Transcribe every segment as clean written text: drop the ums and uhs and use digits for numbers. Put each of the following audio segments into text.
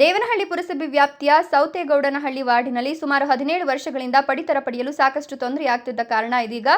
ದೇವನಹಳ್ಳಿ ಪುರಸಭೆ ವ್ಯಾಪ್ತಿಯ ಸೌತೆಗೌಡನಹಳ್ಳಿ ವಾರ್ಡಿನಲ್ಲಿ ಸುಮಾರು 17 ವರ್ಷಗಳಿಂದ ಪಡಿತರ ಪಡೆಯಲು ಸಾಕಷ್ಟು ತೊಂದರೆಯಾಗುತ್ತಿದ್ದ ಕಾರಣ ಇದೀಗ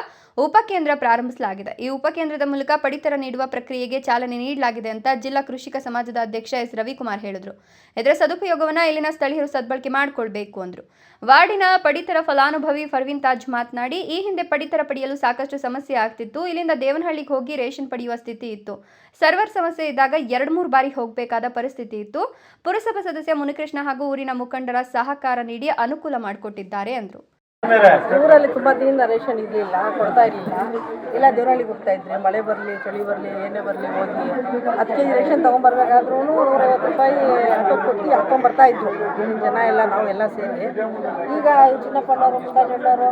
ಉಪಕೇಂದ್ರ ಪ್ರಾರಂಭಿಸಲಾಗಿದೆ. ಈ ಉಪಕೇಂದ್ರದ ಮೂಲಕ ಪಡಿತರ ನೀಡುವ ಪ್ರಕ್ರಿಯೆಗೆ ಚಾಲನೆ ನೀಡಲಾಗಿದೆ ಅಂತ ಜಿಲ್ಲಾ ಕೃಷಿಕ ಸಮಾಜದ ಅಧ್ಯಕ್ಷ ಎಸ್ ರವಿಕುಮಾರ್ ಹೇಳಿದರು. ಇದರ ಸದುಪಯೋಗವನ್ನು ಇಲ್ಲಿನ ಸ್ಥಳೀಯರು ಸದ್ಬಳಕೆ ಮಾಡಿಕೊಳ್ಳಬೇಕು ಅಂದರು. ವಾರ್ಡಿನ ಪಡಿತರ ಫಲಾನುಭವಿ ಫರ್ವೀನ್ ತಾಜ್ ಮಾತನಾಡಿ, ಈ ಹಿಂದೆ ಪಡಿತರ ಪಡೆಯಲು ಸಾಕಷ್ಟು ಸಮಸ್ಯೆ ಆಗ್ತಿತ್ತು. ಇಲ್ಲಿಂದ ದೇವನಹಳ್ಳಿಗೆ ಹೋಗಿ ರೇಷನ್ ಪಡೆಯುವ ಸ್ಥಿತಿ ಇತ್ತು. ಸರ್ವರ್ ಸಮಸ್ಯೆ ಇದ್ದಾಗ 2-3 ಬಾರಿ ಹೋಗಬೇಕಾದ ಪರಿಸ್ಥಿತಿ ಇತ್ತು. ಪುರಸಭಾ ಸದಸ್ಯ ಮುನಿಕೃಷ್ಣ ಹಾಗೂ ಊರಿನ ಮುಖಂಡರ ಸಹಕಾರ ನೀಡಿ ಅನುಕೂಲ ಮಾಡಿಕೊಟ್ಟಿದ್ದಾರೆ ಎಂದರು. ಊರಲ್ಲಿ ತುಂಬಾ ದಿನದಿಂದ ರೇಷನ್ ಇರಲಿಲ್ಲ, ಕೊಡ್ತಾ ಇರಲಿಲ್ಲ. ಎಲ್ಲ ದೇವನಹಳ್ಳಿಗೆ ಹೋಗ್ತಾ ಇದ್ರೆ ಮಳೆ ಬರಲಿ ಚಳಿ ಬರಲಿ ಏನೇ ಬರಲಿ ಹೋಗಿ 10 ಕೆಜಿ ರೇಷನ್ ತೊಗೊಂಬರ್ಬೇಕಾದ್ರೂ 150 ರೂಪಾಯಿ ಆಟೋ ಕೊಟ್ಟು ಹಾಕೊಂಡ್ಬರ್ತಾ ಇದ್ರು ಜನ ಎಲ್ಲ, ನಾವೆಲ್ಲ ಸೇರಿ. ಈಗ ಚಿನ್ನಪ್ಪನವರು, ಮುದ್ದಾಜಣ್ಣವರು,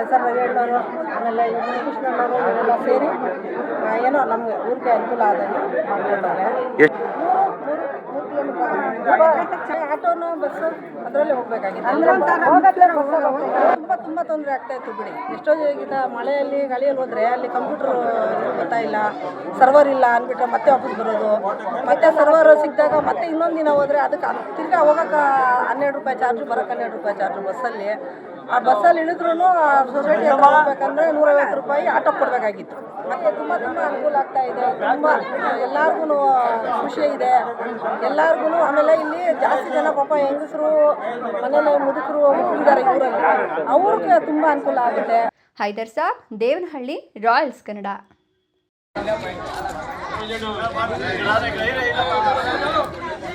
ಎಸ್ ಆರ್ ರವಿ ಅಣ್ಣವರು, ಆಮೇಲೆ ಕೃಷ್ಣಣ್ಣವರು ಇವರೆಲ್ಲ ಸೇರಿ ಏನೋ ನಮಗೆ ಊರಿಗೆ ಅನುಕೂಲ ಆದಂಗೆ ಮಾಡ್ಕೊಂಡವ್ರೆ. 3 ಕಿಲೋಮೀಟರ್ ಆಟೋನು ಬಸ್ಸು ಅದರಲ್ಲೇ ಹೋಗ್ಬೇಕಾಗಿತ್ತು. ತುಂಬ ತೊಂದರೆ ಆಗ್ತಾ ಇತ್ತು ಬಿಡಿ. ಎಷ್ಟೋ ಈಗ ಮಳೆಯಲ್ಲಿ ಗಾಳಿಯಲ್ಲಿ ಹೋದರೆ ಅಲ್ಲಿ ಕಂಪ್ಯೂಟರ್ ಬರ್ತಾ ಇಲ್ಲ, ಸರ್ವರ್ ಇಲ್ಲ ಅಂದ್ಬಿಟ್ರೆ ಮತ್ತೆ ವಾಪಸ್ ಬರೋದು, ಮತ್ತೆ ಸರ್ವರ್ ಸಿಕ್ಕಿದಾಗ ಮತ್ತೆ ಇನ್ನೊಂದು ದಿನ ಹೋದರೆ ಅದಕ್ಕೆ ತಿರ್ಗಿ ಹೋಗೋಕೆ 12 ರೂಪಾಯಿ ಚಾರ್ಜು, ಬರೋಕ್ಕೆ 12 ರೂಪಾಯಿ ಚಾರ್ಜು ಬಸ್ಸಲ್ಲಿ. ಆ ಬಸ್ಸಲ್ಲಿ ಇಳಿದ್ರೂ ಸೊಸೈಟಿ ಹತ್ರ ಹೋಗ್ಬೇಕಂದ್ರೆ 150 ರೂಪಾಯಿ ಆಟೋ ಕೊಡಬೇಕಾಗಿತ್ತು. ಮತ್ತು ತುಂಬ ಅನುಕೂಲ ಆಗ್ತಾ ಇದೆ. ತುಂಬ ಎಲ್ಲರಿಗೂ ಖುಷಿ ಇದೆ ಎಲ್ಲರಿಗೂ. ಆಮೇಲೆ ಇಲ್ಲಿ ಜಾಸ್ತಿ ಜನ ಪಾಪ ಹೆಂಗಸರು ಮನೆಯಲ್ಲಿ ಮುದುಕರು ಇದ್ದಾರೆ ಊರಲ್ಲಿ, ಅವ್ರಿಗೆ ತುಂಬ ಅನುಕೂಲ ಆಗುತ್ತೆ. ಹೈದರ್ ಸಾಬ್, ದೇವನಹಳ್ಳಿ, ರಾಯಲ್ಸ್ ಕನ್ನಡ.